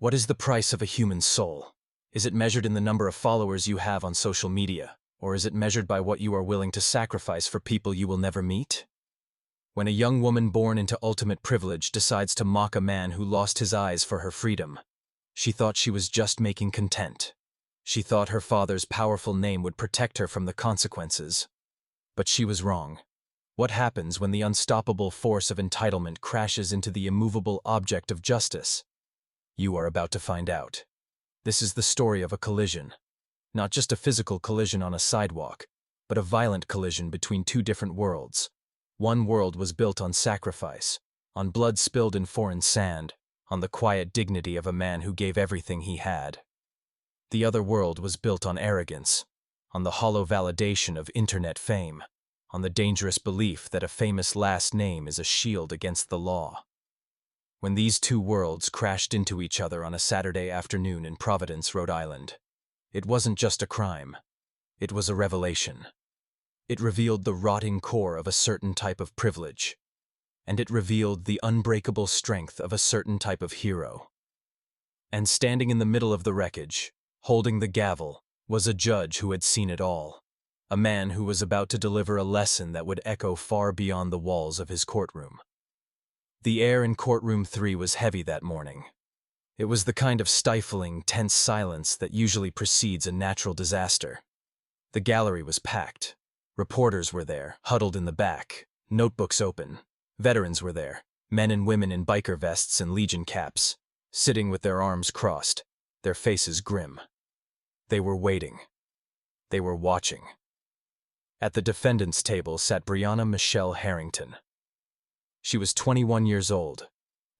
What is the price of a human soul? Is it measured in the number of followers you have on social media, or is it measured by what you are willing to sacrifice for people you will never meet? When a young woman born into ultimate privilege decides to mock a man who lost his eyes for her freedom, she thought she was just making content. She thought her father's powerful name would protect her from the consequences. But she was wrong. What happens when the unstoppable force of entitlement crashes into the immovable object of justice? You are about to find out. This is the story of a collision. Not just a physical collision on a sidewalk, but a violent collision between two different worlds. One world was built on sacrifice, on blood spilled in foreign sand, on the quiet dignity of a man who gave everything he had. The other world was built on arrogance, on the hollow validation of internet fame, on the dangerous belief that a famous last name is a shield against the law. When these two worlds crashed into each other on a Saturday afternoon in Providence, Rhode Island, it wasn't just a crime. It was a revelation. It revealed the rotting core of a certain type of privilege, and it revealed the unbreakable strength of a certain type of hero. And standing in the middle of the wreckage, holding the gavel, was a judge who had seen it all, a man who was about to deliver a lesson that would echo far beyond the walls of his courtroom. The air in Courtroom 3 was heavy that morning. It was the kind of stifling, tense silence that usually precedes a natural disaster. The gallery was packed. Reporters were there, huddled in the back, notebooks open. Veterans were there, men and women in biker vests and Legion caps, sitting with their arms crossed, their faces grim. They were waiting. They were watching. At the defendant's table sat Brianna Michelle Harrington. She was 21 years old,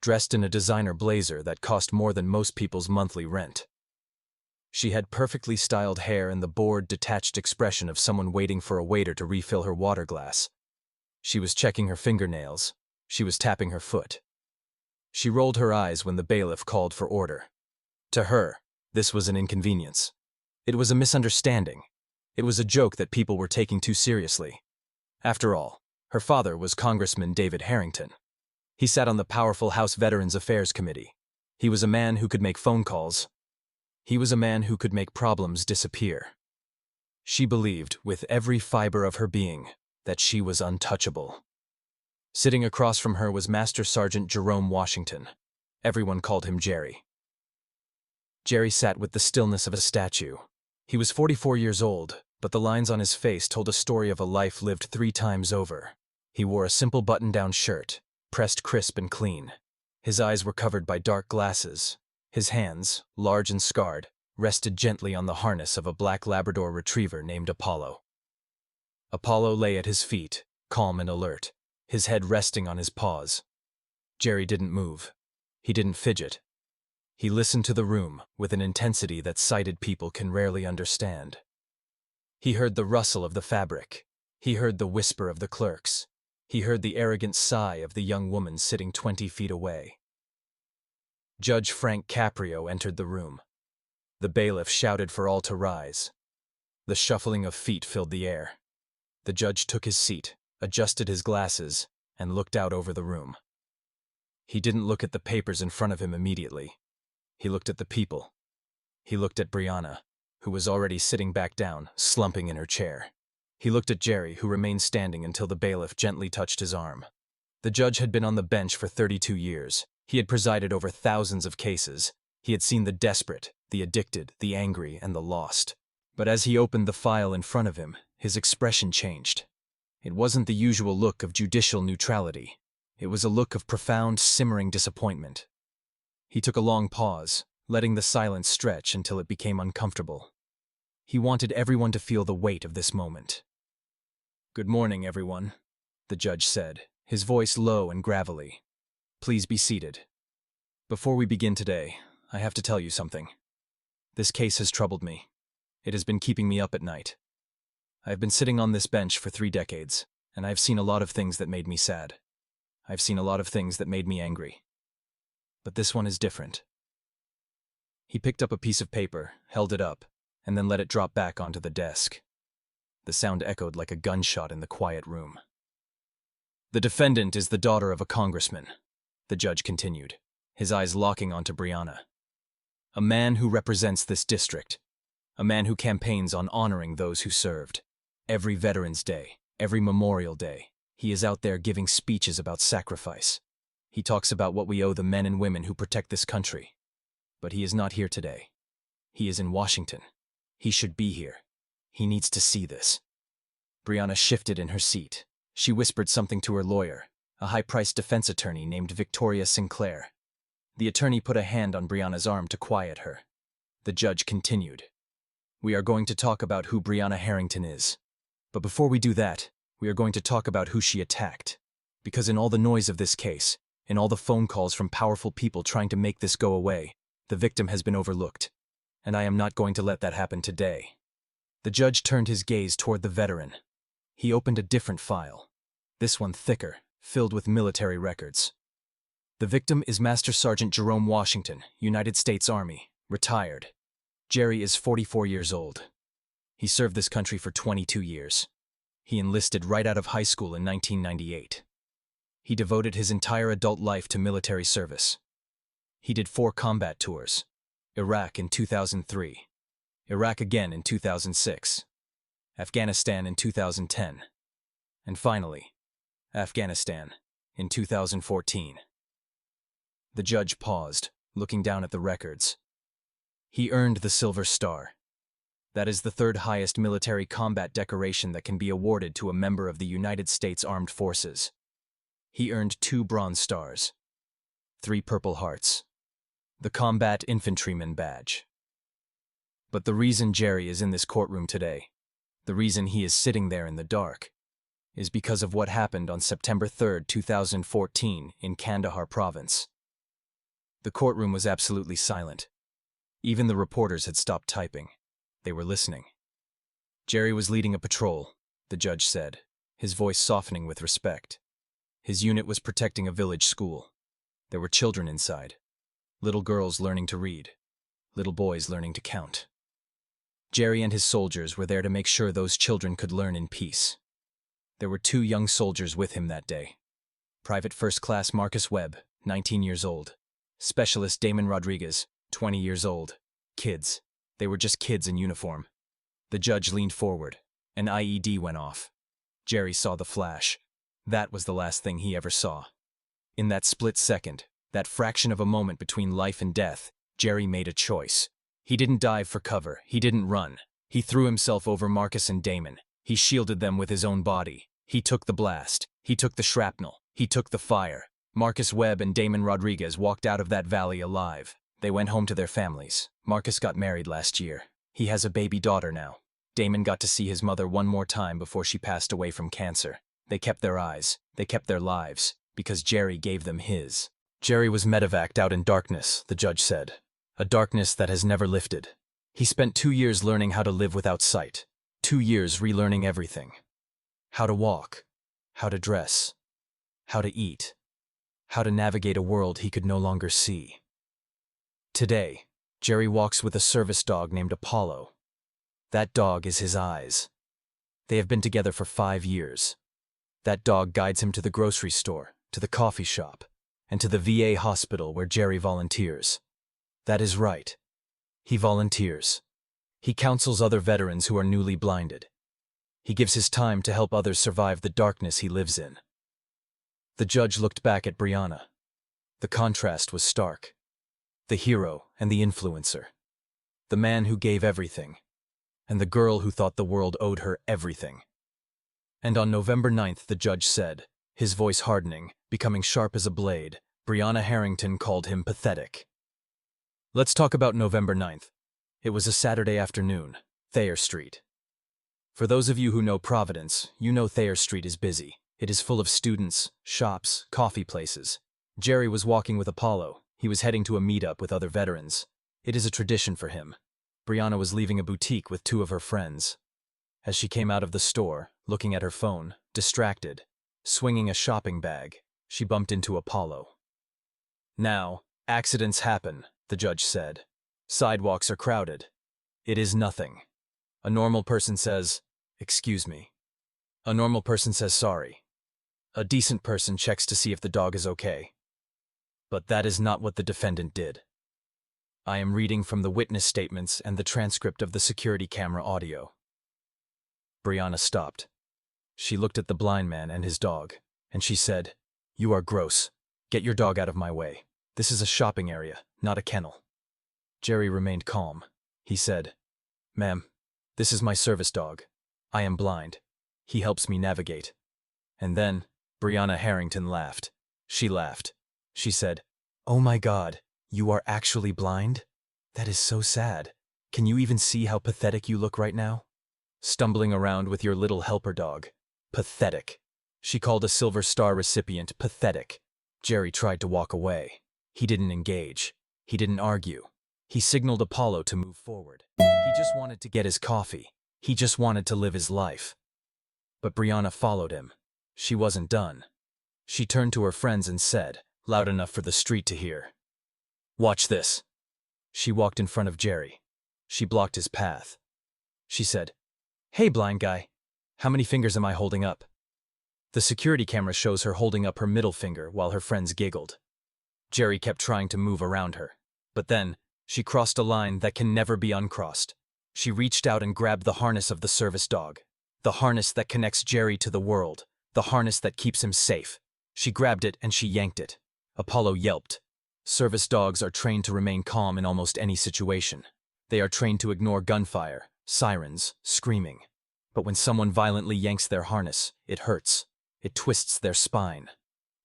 dressed in a designer blazer that cost more than most people's monthly rent. She had perfectly styled hair and the bored, detached expression of someone waiting for a waiter to refill her water glass. She was checking her fingernails. She was tapping her foot. She rolled her eyes when the bailiff called for order. To her, this was an inconvenience. It was a misunderstanding. It was a joke that people were taking too seriously. After all, her father was Congressman David Harrington. He sat on the powerful House Veterans Affairs Committee. He was a man who could make phone calls. He was a man who could make problems disappear. She believed, with every fiber of her being, that she was untouchable. Sitting across from her was Master Sergeant Jerome Washington. Everyone called him Jerry. Jerry sat with the stillness of a statue. He was 44 years old, but the lines on his face told a story of a life lived 3 times over. He wore a simple button-down shirt, pressed crisp and clean. His eyes were covered by dark glasses. His hands, large and scarred, rested gently on the harness of a black Labrador retriever named Apollo. Apollo lay at his feet, calm and alert, his head resting on his paws. Jerry didn't move. He didn't fidget. He listened to the room with an intensity that sighted people can rarely understand. He heard the rustle of the fabric. He heard the whisper of the clerks. He heard the arrogant sigh of the young woman sitting 20 feet away. Judge Frank Caprio entered the room. The bailiff shouted for all to rise. The shuffling of feet filled the air. The judge took his seat, adjusted his glasses, and looked out over the room. He didn't look at the papers in front of him immediately. He looked at the people. He looked at Brianna, who was already sitting back down, slumping in her chair. He looked at Jerry, who remained standing until the bailiff gently touched his arm. The judge had been on the bench for 32 years. He had presided over thousands of cases. He had seen the desperate, the addicted, the angry, and the lost. But as he opened the file in front of him, his expression changed. It wasn't the usual look of judicial neutrality. It was a look of profound, simmering disappointment. He took a long pause, letting the silence stretch until it became uncomfortable. He wanted everyone to feel the weight of this moment. "Good morning, everyone," the judge said, his voice low and gravelly. "Please be seated. Before we begin today, I have to tell you something. This case has troubled me. It has been keeping me up at night. I have been sitting on this bench for 3 decades, and I have seen a lot of things that made me sad. I've seen a lot of things that made me angry. But this one is different." He picked up a piece of paper, held it up, and then let it drop back onto the desk. The sound echoed like a gunshot in the quiet room. "The defendant is the daughter of a congressman," the judge continued, his eyes locking onto Brianna. A man who represents this district. A man who campaigns on honoring those who served. Every Veterans Day, every Memorial Day, he is out there giving speeches about sacrifice. He talks about what we owe the men and women who protect this country. But he is not here today. He is in Washington. He should be here. He needs to see this. Brianna shifted in her seat. She whispered something to her lawyer, a high-priced defense attorney named Victoria Sinclair. The attorney put a hand on Brianna's arm to quiet her. The judge continued. We are going to talk about who Brianna Harrington is. But before we do that, we are going to talk about who she attacked. Because in all the noise of this case, in all the phone calls from powerful people trying to make this go away, the victim has been overlooked. And I am not going to let that happen today. The judge turned his gaze toward the veteran. He opened a different file. This one thicker, filled with military records. The victim is Master Sergeant Jerome Washington, United States Army, retired. Jerry is 44 years old. He served this country for 22 years. He enlisted right out of high school in 1998. He devoted his entire adult life to military service. He did 4 combat tours. Iraq in 2003. Iraq again in 2006. Afghanistan in 2010. And finally, Afghanistan in 2014. The judge paused, looking down at the records. He earned the Silver Star. That is the 3rd highest military combat decoration that can be awarded to a member of the United States Armed Forces. He earned 2 Bronze Stars, 3 Purple Hearts, the Combat Infantryman Badge. But the reason Jerry is in this courtroom today, the reason he is sitting there in the dark, is because of what happened on September 3, 2014 in Kandahar province. The courtroom was absolutely silent. Even the reporters had stopped typing. They were listening. Jerry was leading a patrol, the judge said, his voice softening with respect. His unit was protecting a village school. There were children inside. Little girls learning to read. Little boys learning to count. Jerry and his soldiers were there to make sure those children could learn in peace. There were 2 young soldiers with him that day. Private First Class Marcus Webb, 19 years old. Specialist Damon Rodriguez, 20 years old. Kids. They were just kids in uniform. The judge leaned forward. An IED went off. Jerry saw the flash. That was the last thing he ever saw. In that split second, that fraction of a moment between life and death, Jerry made a choice. He didn't dive for cover. He didn't run. He threw himself over Marcus and Damon. He shielded them with his own body. He took the blast. He took the shrapnel. He took the fire. Marcus Webb and Damon Rodriguez walked out of that valley alive. They went home to their families. Marcus got married last year. He has a baby daughter now. Damon got to see his mother one more time before she passed away from cancer. They kept their eyes. They kept their lives. Because Jerry gave them his. Jerry was medevaced out in darkness, the judge said. A darkness that has never lifted. He spent 2 years learning how to live without sight. 2 years relearning everything. How to walk. How to dress. How to eat. How to navigate a world he could no longer see. Today, Jerry walks with a service dog named Apollo. That dog is his eyes. They have been together for 5 years. That dog guides him to the grocery store, to the coffee shop, and to the VA hospital where Jerry volunteers. That is right. He volunteers. He counsels other veterans who are newly blinded. He gives his time to help others survive the darkness he lives in. The judge looked back at Brianna. The contrast was stark. The hero and the influencer. The man who gave everything. And the girl who thought the world owed her everything. And on November 9th, the judge said, his voice hardening, becoming sharp as a blade, Brianna Harrington called him pathetic. Let's talk about November 9th. It was a Saturday afternoon, Thayer Street. For those of you who know Providence, you know Thayer Street is busy. It is full of students, shops, coffee places. Jerry was walking with Apollo. He was heading to a meetup with other veterans. It is a tradition for him. Brianna was leaving a boutique with 2 of her friends. As she came out of the store, looking at her phone, distracted, swinging a shopping bag, she bumped into Apollo. Now, accidents happen, the judge said. Sidewalks are crowded. It is nothing. A normal person says, "Excuse me." A normal person says sorry. A decent person checks to see if the dog is okay. But that is not what the defendant did. I am reading from the witness statements and the transcript of the security camera audio. Brianna stopped. She looked at the blind man and his dog, and she said, "You are gross. Get your dog out of my way. This is a shopping area, not a kennel." Jerry remained calm. He said, "Ma'am, this is my service dog. I am blind. He helps me navigate." And then, Brianna Harrington laughed. She laughed. She said, "Oh my God, you are actually blind? That is so sad. Can you even see how pathetic you look right now? Stumbling around with your little helper dog. Pathetic." She called a Silver Star recipient pathetic. Jerry tried to walk away. He didn't engage. He didn't argue. He signaled Apollo to move forward. He just wanted to get his coffee. He just wanted to live his life. But Brianna followed him. She wasn't done. She turned to her friends and said, loud enough for the street to hear, "Watch this." She walked in front of Jerry. She blocked his path. She said, "Hey, blind guy, how many fingers am I holding up?" The security camera shows her holding up her middle finger while her friends giggled. Jerry kept trying to move around her. But then, she crossed a line that can never be uncrossed. She reached out and grabbed the harness of the service dog. The harness that connects Jerry to the world. The harness that keeps him safe. She grabbed it and she yanked it. Apollo yelped. Service dogs are trained to remain calm in almost any situation. They are trained to ignore gunfire, sirens, screaming. But when someone violently yanks their harness, it hurts. It twists their spine.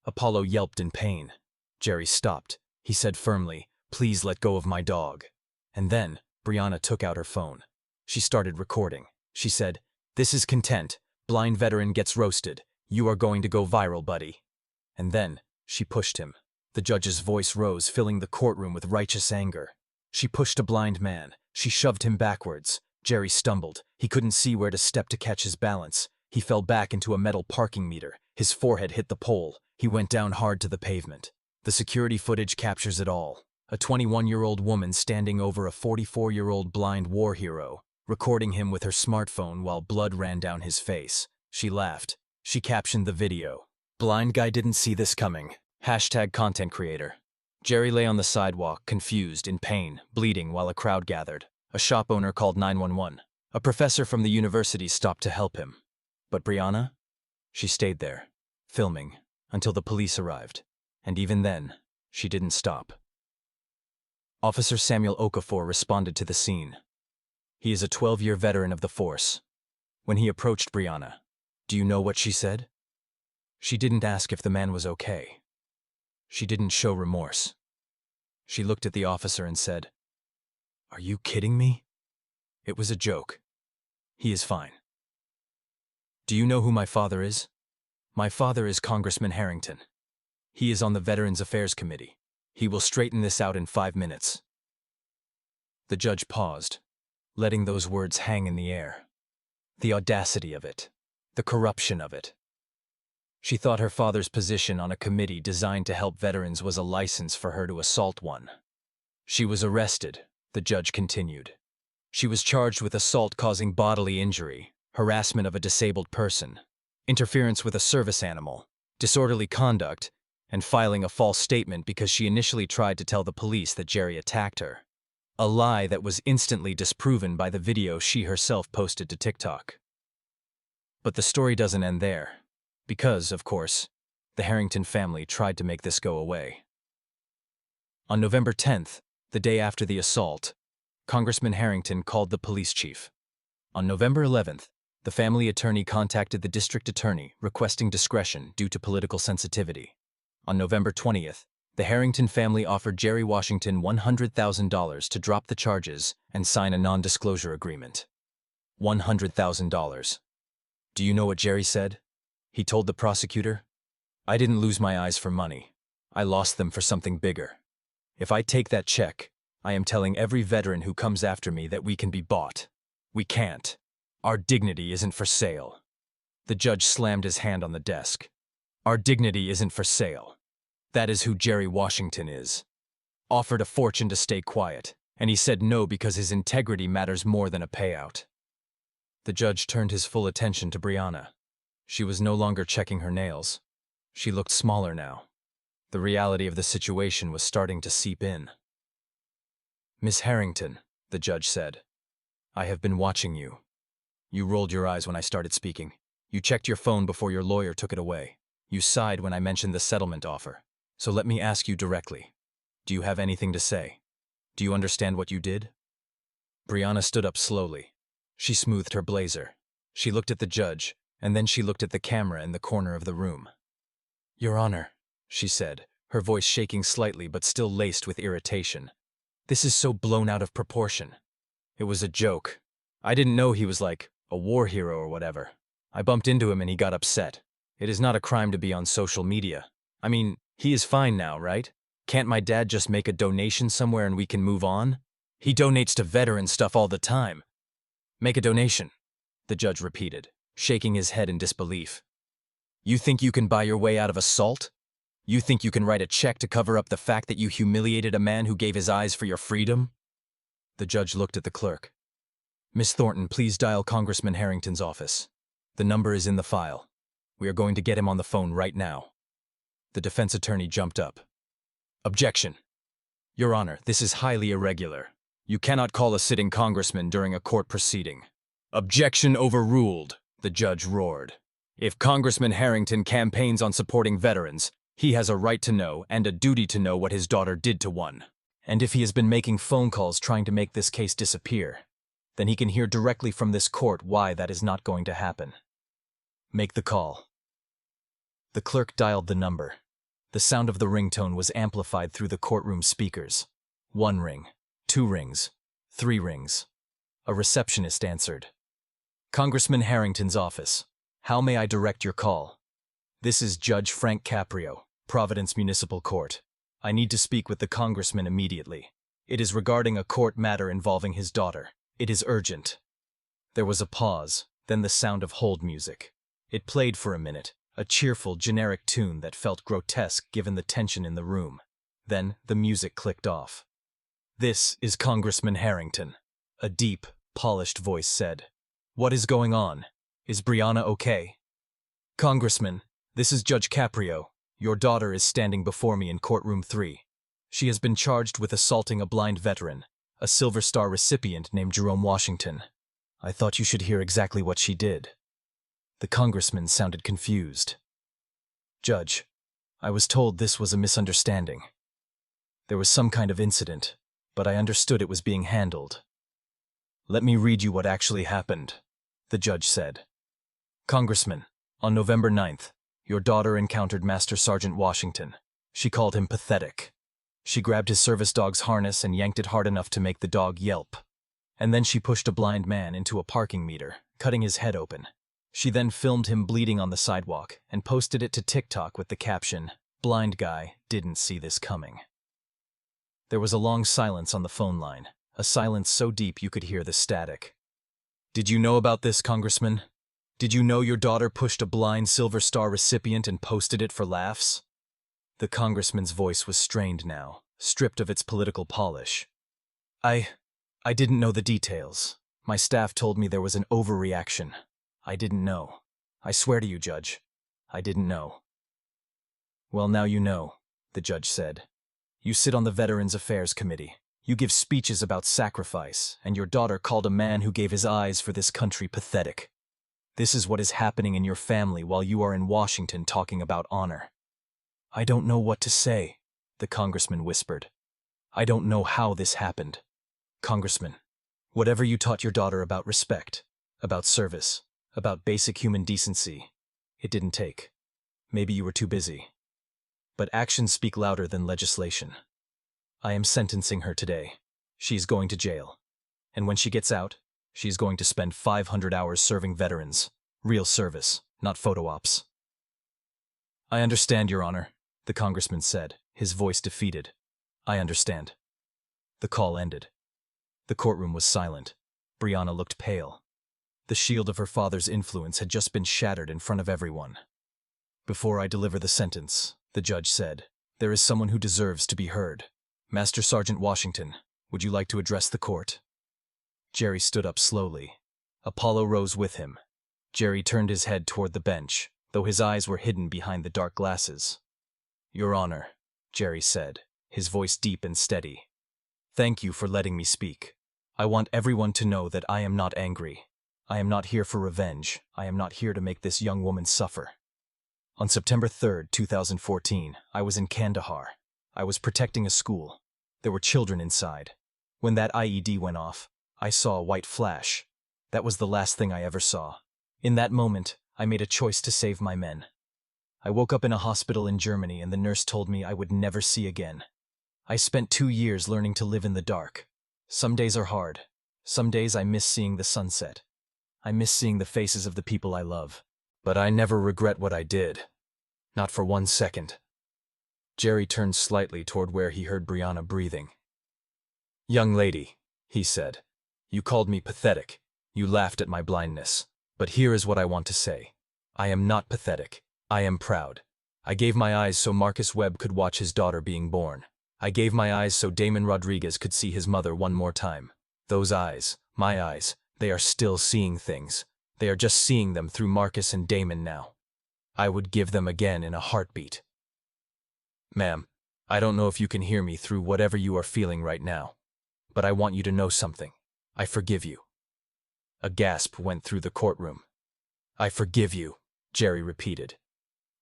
Apollo yelped in pain. Jerry stopped. He said firmly, "Please let go of my dog." And then, Brianna took out her phone. She started recording. She said, "This is content. Blind veteran gets roasted. You are going to go viral, buddy." And then, she pushed him. The judge's voice rose, filling the courtroom with righteous anger. She pushed a blind man. She shoved him backwards. Jerry stumbled. He couldn't see where to step to catch his balance. He fell back into a metal parking meter. His forehead hit the pole. He went down hard to the pavement. The security footage captures it all. A 21-year-old woman standing over a 44-year-old blind war hero, recording him with her smartphone while blood ran down his face. She laughed. She captioned the video. "Blind guy didn't see this coming. #content creator." Jerry lay on the sidewalk, confused, in pain, bleeding while a crowd gathered. A shop owner called 911. A professor from the university stopped to help him. But Brianna? She stayed there, filming, until the police arrived. And even then, she didn't stop. Officer Samuel Okafor responded to the scene. He is a 12-year veteran of the force. When he approached Brianna, do you know what she said? She didn't ask if the man was okay. She didn't show remorse. She looked at the officer and said, "Are you kidding me? It was a joke. He is fine." Do you know who my father is? My father is Congressman Harrington. He is on the Veterans Affairs Committee. He will straighten this out in 5 minutes. The judge paused, letting those words hang in the air. The audacity of it. The corruption of it. She thought her father's position on a committee designed to help veterans was a license for her to assault one. She was arrested, the judge continued. She was charged with assault causing bodily injury, harassment of a disabled person, interference with a service animal, disorderly conduct, and filing a false statement because she initially tried to tell the police that Jerry attacked her. A lie that was instantly disproven by the video she herself posted to TikTok. But the story doesn't end there. Because, of course, the Harrington family tried to make this go away. On November 10th, the day after the assault, Congressman Harrington called the police chief. On November 11th, the family attorney contacted the district attorney requesting discretion due to political sensitivity. On November 20th, the Harrington family offered Jerry Washington $100,000 to drop the charges and sign a non-disclosure agreement. $100,000. Do you know what Jerry said? He told the prosecutor, "I didn't lose my eyes for money. I lost them for something bigger. If I take that check, I am telling every veteran who comes after me that we can be bought. We can't. Our dignity isn't for sale." The judge slammed his hand on the desk. Our dignity isn't for sale. That is who Jerry Washington is. Offered a fortune to stay quiet, and he said no because his integrity matters more than a payout. The judge turned his full attention to Brianna. She was no longer checking her nails. She looked smaller now. The reality of the situation was starting to seep in. Miss Harrington, the judge said, I have been watching you. You rolled your eyes when I started speaking. You checked your phone before your lawyer took it away. You sighed when I mentioned the settlement offer. So let me ask you directly. Do you have anything to say? Do you understand what you did? Brianna stood up slowly. She smoothed her blazer. She looked at the judge, and then she looked at the camera in the corner of the room. Your Honor, she said, her voice shaking slightly but still laced with irritation. This is so blown out of proportion. It was a joke. I didn't know he was like a war hero or whatever. I bumped into him and he got upset. It is not a crime to be on social media. I mean, he is fine now, right? Can't my dad just make a donation somewhere and we can move on? He donates to veteran stuff all the time. Make a donation, the judge repeated, shaking his head in disbelief. You think you can buy your way out of assault? You think you can write a check to cover up the fact that you humiliated a man who gave his eyes for your freedom? The judge looked at the clerk. Miss Thornton, please dial Congressman Harrington's office. The number is in the file. We are going to get him on the phone right now. The defense attorney jumped up. Objection. Your Honor, this is highly irregular. You cannot call a sitting congressman during a court proceeding. Objection overruled, the judge roared. If Congressman Harrington campaigns on supporting veterans, he has a right to know and a duty to know what his daughter did to one. And if he has been making phone calls trying to make this case disappear, then he can hear directly from this court why that is not going to happen. Make the call. The clerk dialed the number. The sound of the ringtone was amplified through the courtroom speakers. 1 ring, 2 rings, 3 rings. A receptionist answered. Congressman Harrington's office. How may I direct your call? This is Judge Frank Caprio, Providence Municipal Court. I need to speak with the congressman immediately. It is regarding a court matter involving his daughter. It is urgent. There was a pause, then the sound of hold music. It played for a minute, a cheerful, generic tune that felt grotesque given the tension in the room. Then the music clicked off. This is Congressman Harrington, a deep, polished voice said. What is going on? Is Brianna okay? Congressman, this is Judge Caprio. Your daughter is standing before me in courtroom 3. She has been charged with assaulting a blind veteran, a Silver Star recipient named Jerome Washington. I thought you should hear exactly what she did. The congressman sounded confused. Judge, I was told this was a misunderstanding. There was some kind of incident, but I understood it was being handled. Let me read you what actually happened, the judge said. Congressman, on November 9th, your daughter encountered Master Sergeant Washington. She called him pathetic. She grabbed his service dog's harness and yanked it hard enough to make the dog yelp. And then she pushed a blind man into a parking meter, cutting his head open. She then filmed him bleeding on the sidewalk and posted it to TikTok with the caption, "Blind guy didn't see this coming." There was a long silence on the phone line, a silence so deep you could hear the static. Did you know about this, Congressman? Did you know your daughter pushed a blind Silver Star recipient and posted it for laughs? The congressman's voice was strained now, stripped of its political polish. I didn't know the details. My staff told me there was an overreaction. I didn't know. I swear to you, Judge, I didn't know. Well, now you know, the judge said. You sit on the Veterans Affairs Committee. You give speeches about sacrifice, and your daughter called a man who gave his eyes for this country pathetic. This is what is happening in your family while you are in Washington talking about honor. I don't know what to say, the congressman whispered. I don't know how this happened. Congressman, whatever you taught your daughter about respect, about service, about basic human decency, it didn't take. Maybe you were too busy. But actions speak louder than legislation. I am sentencing her today. She's going to jail. And when she gets out, she's going to spend 500 hours serving veterans. Real service, not photo ops. I understand, Your Honor, the congressman said, his voice defeated. I understand. The call ended. The courtroom was silent. Brianna looked pale. The shield of her father's influence had just been shattered in front of everyone. Before I deliver the sentence, the judge said, there is someone who deserves to be heard. Master Sergeant Washington, would you like to address the court? Jerry stood up slowly. Apollo rose with him. Jerry turned his head toward the bench, though his eyes were hidden behind the dark glasses. Your Honor, Jerry said, his voice deep and steady. Thank you for letting me speak. I want everyone to know that I am not angry. I am not here for revenge. I am not here to make this young woman suffer. On September 3rd, 2014, I was in Kandahar. I was protecting a school. There were children inside. When that IED went off, I saw a white flash. That was the last thing I ever saw. In that moment, I made a choice to save my men. I woke up in a hospital in Germany and the nurse told me I would never see again. I spent 2 years learning to live in the dark. Some days are hard. Some days I miss seeing the sunset. I miss seeing the faces of the people I love. But I never regret what I did. Not for 1 second. Jerry turned slightly toward where he heard Brianna breathing. "Young lady," he said, "you called me pathetic. You laughed at my blindness. But here is what I want to say. I am not pathetic. I am proud. I gave my eyes so Marcus Webb could watch his daughter being born. I gave my eyes so Damon Rodriguez could see his mother one more time. Those eyes, my eyes, they are still seeing things. They are just seeing them through Marcus and Damon now. I would give them again in a heartbeat. Ma'am, I don't know if you can hear me through whatever you are feeling right now, but I want you to know something. I forgive you." A gasp went through the courtroom. "I forgive you," Jerry repeated.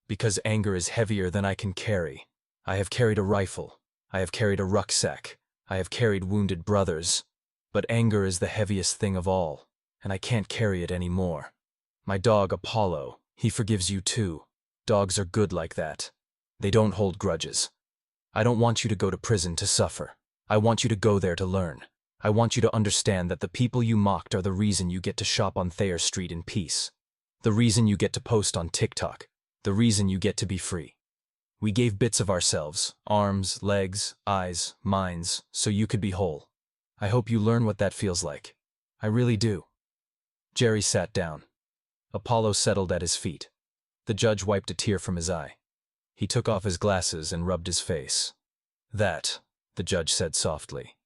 "Because anger is heavier than I can carry. I have carried a rifle. I have carried a rucksack. I have carried wounded brothers. But anger is the heaviest thing of all, and I can't carry it anymore. My dog Apollo, he forgives you too. Dogs are good like that. They don't hold grudges. I don't want you to go to prison to suffer. I want you to go there to learn. I want you to understand that the people you mocked are the reason you get to shop on Thayer Street in peace. The reason you get to post on TikTok. The reason you get to be free. We gave bits of ourselves, arms, legs, eyes, minds, so you could be whole. I hope you learn what that feels like. I really do." Jerry sat down. Apollo settled at his feet. The judge wiped a tear from his eye. He took off his glasses and rubbed his face. "That," the judge said softly,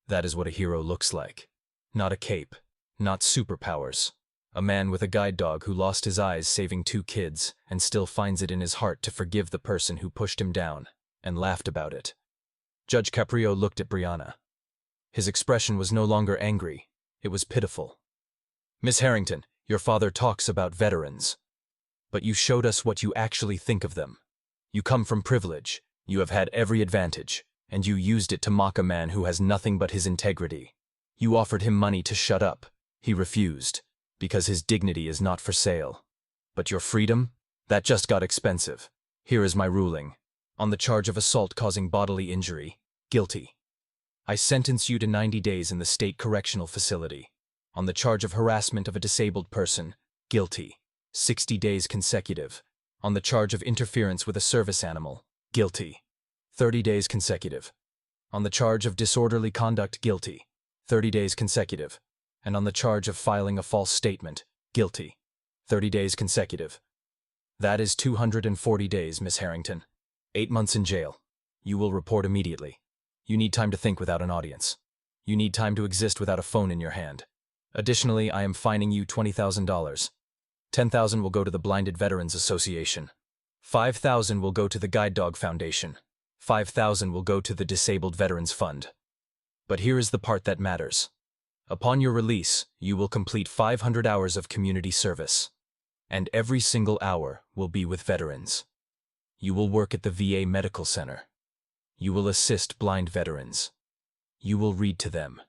"that is what a hero looks like. Not a cape, not superpowers. A man with a guide dog who lost his eyes saving 2 kids and still finds it in his heart to forgive the person who pushed him down and laughed about it." Judge Caprio looked at Brianna. His expression was no longer angry, it was pitiful. "Miss Harrington, your father talks about veterans. But you showed us what you actually think of them. You come from privilege, you have had every advantage, and you used it to mock a man who has nothing but his integrity. You offered him money to shut up. He refused, because his dignity is not for sale. But your freedom? That just got expensive. Here is my ruling. On the charge of assault causing bodily injury, guilty. I sentence you to 90 days in the state correctional facility. On the charge of harassment of a disabled person, guilty. 60 days consecutive. On the charge of interference with a service animal, guilty. 30 days consecutive. On the charge of disorderly conduct, guilty. 30 days consecutive. And on the charge of filing a false statement, guilty. 30 days consecutive. That is 240 days, Miss Harrington. 8 months in jail. You will report immediately. You need time to think without an audience. You need time to exist without a phone in your hand. Additionally, I am fining you $20,000. $10,000 will go to the Blinded Veterans Association. $5,000 will go to the Guide Dog Foundation. $5,000 will go to the Disabled Veterans Fund. But here is the part that matters. Upon your release, you will complete 500 hours of community service. And every single hour will be with veterans. You will work at the VA Medical Center. You will assist blind veterans. You will read to them.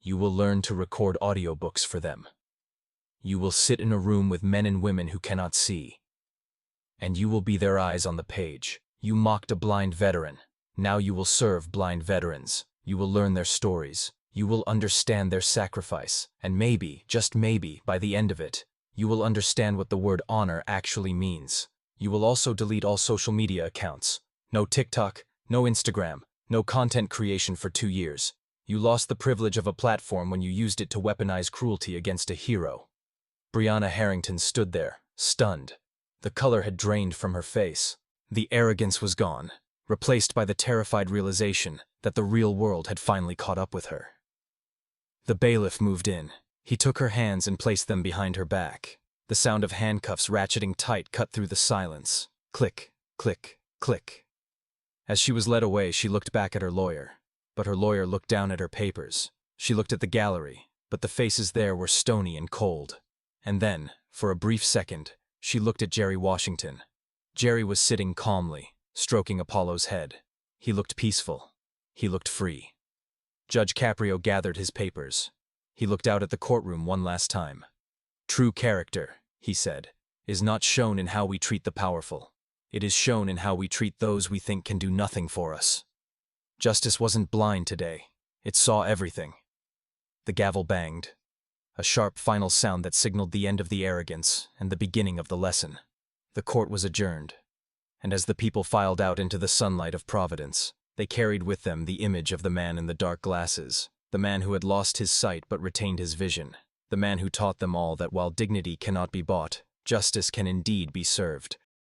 You will learn to record audiobooks for them. You will sit in a room with men and women who cannot see. And you will be their eyes on the page. You mocked a blind veteran. Now you will serve blind veterans. You will learn their stories. You will understand their sacrifice. And maybe, just maybe, by the end of it, you will understand what the word honor actually means. You will also delete all social media accounts. No TikTok, no Instagram, no content creation for 2 years. You lost the privilege of a platform when you used it to weaponize cruelty against a hero. Brianna Harrington stood there, stunned. The color had drained from her face. The arrogance was gone, replaced by the terrified realization that the real world had finally caught up with her. The bailiff moved in. He took her hands and placed them behind her back. The sound of handcuffs ratcheting tight cut through the silence. Click, click, click. As she was led away, she looked back at her lawyer. But her lawyer looked down at her papers. She looked at the gallery, but the faces there were stony and cold. And then, for a brief second, she looked at Jerry Washington. Jerry was sitting calmly, stroking Apollo's head. He looked peaceful. He looked free. Judge Caprio gathered his papers. He looked out at the courtroom one last time. "True character," he said, "is not shown in how we treat the powerful. It is shown in how we treat those we think can do nothing for us." Justice wasn't blind today. It saw everything. The gavel banged, a sharp final sound that signaled the end of the arrogance and the beginning of the lesson. The court was adjourned, and as the people filed out into the sunlight of Providence, they carried with them the image of the man in the dark glasses, the man who had lost his sight but retained his vision, the man who taught them all that while dignity cannot be bought, justice can indeed be served,